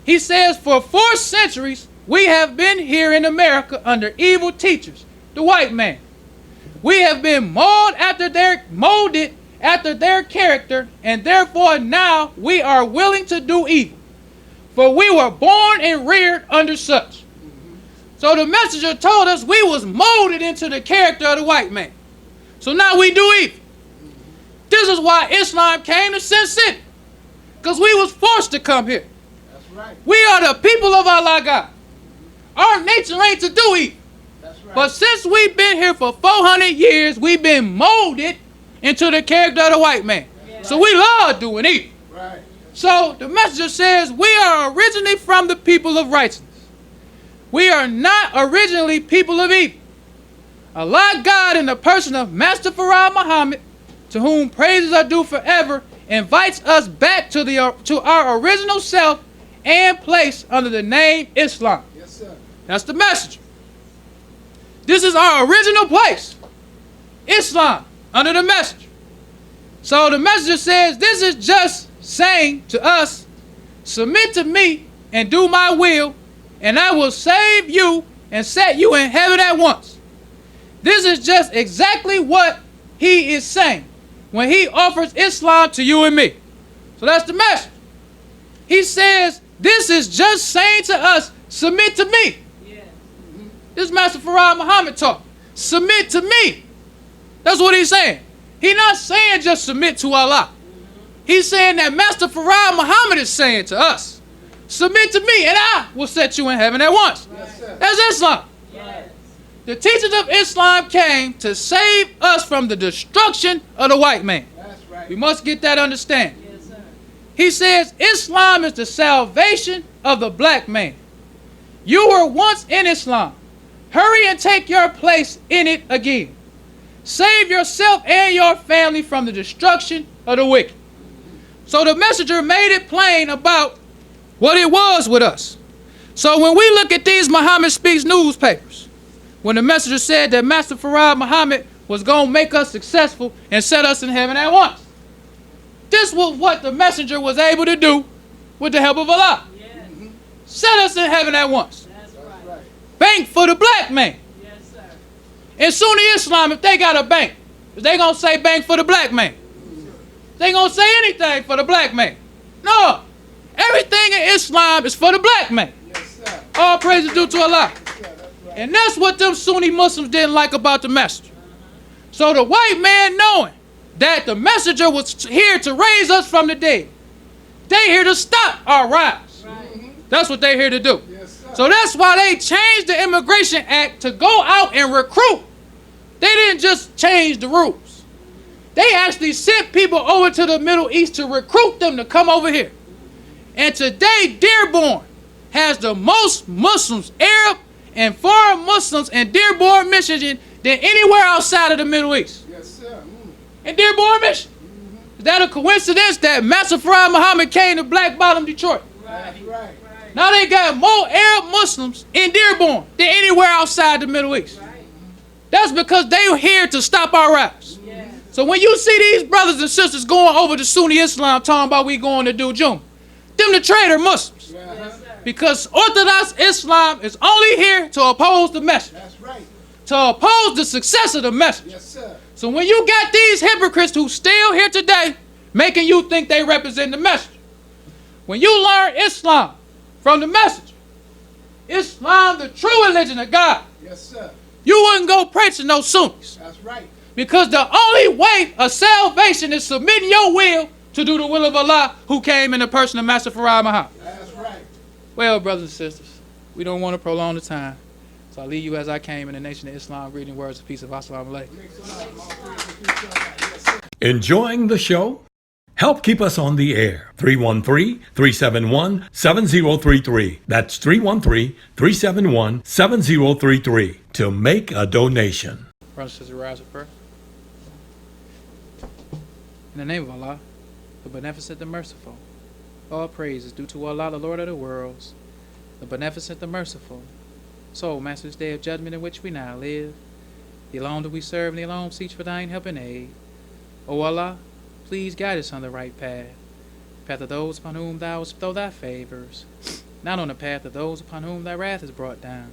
He says for 4 centuries we have been here in America under evil teachers, the white man. We have been molded after their character, and therefore now we are willing to do evil. For we were born and reared under such. So the messenger told us we was molded into the character of the white man. So now we do evil. This is why Islam came to Sin City, because we was forced to come here. That's right. We are the people of Allah, God. Our nature ain't to do evil. That's right. But since we've been here for 400 years, we've been molded into the character of the white man. So we love doing evil. Right. So the messenger says we are originally from the people of righteousness. We are not originally people of evil. Allah God in the person of Master Farad Muhammad, to whom praises are due forever, invites us back to our original self and place under the name Islam. Yes, sir. That's the messenger. This is our original place, Islam, under the messenger. So the messenger says this is just saying to us, submit to me and do my will, and I will save you and set you in heaven at once. This is just exactly what he is saying when he offers Islam to you and me. So that's the message. He says this is just saying to us, submit to me. This is Master Farad Muhammad talk. Submit to me. That's what he's saying. He's not saying just submit to Allah. He's saying that Master Farad Muhammad is saying to us, submit to me and I will set you in heaven at once. Yes, sir. That's Islam. Yes. The teachings of Islam came to save us from the destruction of the white man. That's right. We must get that understanding. Yes, sir. He says Islam is the salvation of the black man. You were once in Islam. Hurry and take your place in it again. Save yourself and your family from the destruction of the wicked. So the messenger made it plain about what it was with us. So when we look at these Muhammad Speaks newspapers, when the messenger said that Master Farad Muhammad was going to make us successful and set us in heaven at once, this was what the messenger was able to do with the help of Allah. Yes. Set us in heaven at once. That's right. Bank for the black man. Yes, sir. In Sunni Islam, if they got a bank, they going to say bank for the black man. They going to say anything for the black man. No. Everything in Islam is for the black man. Yes, sir. All praise is due to Allah. Yes, sir. That's right. And that's what them Sunni Muslims didn't like about the messenger. So the white man, knowing that the messenger was here to raise us from the dead, they here to stop our rise. Right. That's what they here to do. Yes, sir. So that's why they changed the Immigration Act to go out and recruit. They didn't just change the rules. They actually sent people over to the Middle East to recruit them to come over here. And today, Dearborn has the most Muslims, Arab and foreign Muslims in Dearborn, Michigan, than anywhere outside of the Middle East. Yes, sir. In Dearborn, Michigan. Is that a coincidence that Master Farad Muhammad came to Black Bottom, Detroit? That's right. Now they got more Arab Muslims in Dearborn than anywhere outside the Middle East. That's because they were here to stop our rise. So when you see these brothers and sisters going over to Sunni Islam talking about we going to do Juma, them the traitor Muslims. Because Orthodox Islam is only here to oppose the message. That's right. To oppose the success of the message. Yes, sir. So when you got these hypocrites who still here today making you think they represent the message, when you learn Islam from the message, Islam, the true religion of God, Yes, sir. you wouldn't go preaching no Sunnis. That's right. Because the only way of salvation is submitting your will to do the will of Allah, who came in the person of Master Farad Muhammad. That's right. Well, brothers and sisters, we don't want to prolong the time. So I leave you as I came in the nation of Islam, reading words of peace of Assalamu alaikum. Enjoying the show? Help keep us on the air. 313-371-7033. That's 313-371-7033 to make a donation. Brothers and sisters, rise for prayer. In the name of Allah, the Beneficent, the Merciful, all praise is due to Allah, the Lord of the worlds, the Beneficent, the Merciful. So, Master, this day of judgment in which we now live, the alone do we serve, and the alone seek for thine help and aid. O Allah, please guide us on the right path, path of those upon whom thou hast bestowed thy favors, not on the path of those upon whom thy wrath is brought down,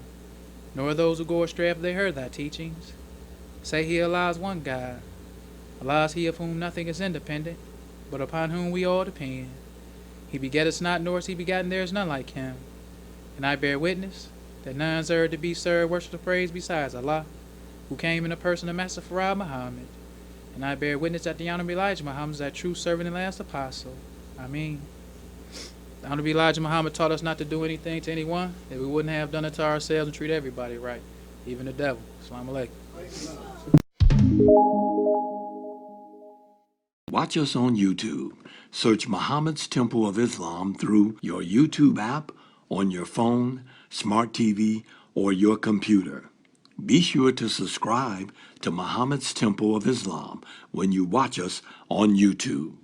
nor those who go astray after they heard thy teachings. Say he, Allah is one God. Allah is he of whom nothing is independent, but upon whom we all depend. He begetteth not, nor is he begotten, there is none like him. And I bear witness that none is to be served, worship, or praise besides Allah, who came in the person of Master Farah Muhammad. And I bear witness that the Honorable Elijah Muhammad is that true servant and last apostle. Ameen. The Honorable Elijah Muhammad taught us not to do anything to anyone that we wouldn't have done it to ourselves, and treat everybody right, even the devil. Assalamu alaikum. Watch us on YouTube. Search Muhammad's Temple of Islam through your YouTube app, on your phone, smart TV, or your computer. Be sure to subscribe to Muhammad's Temple of Islam when you watch us on YouTube.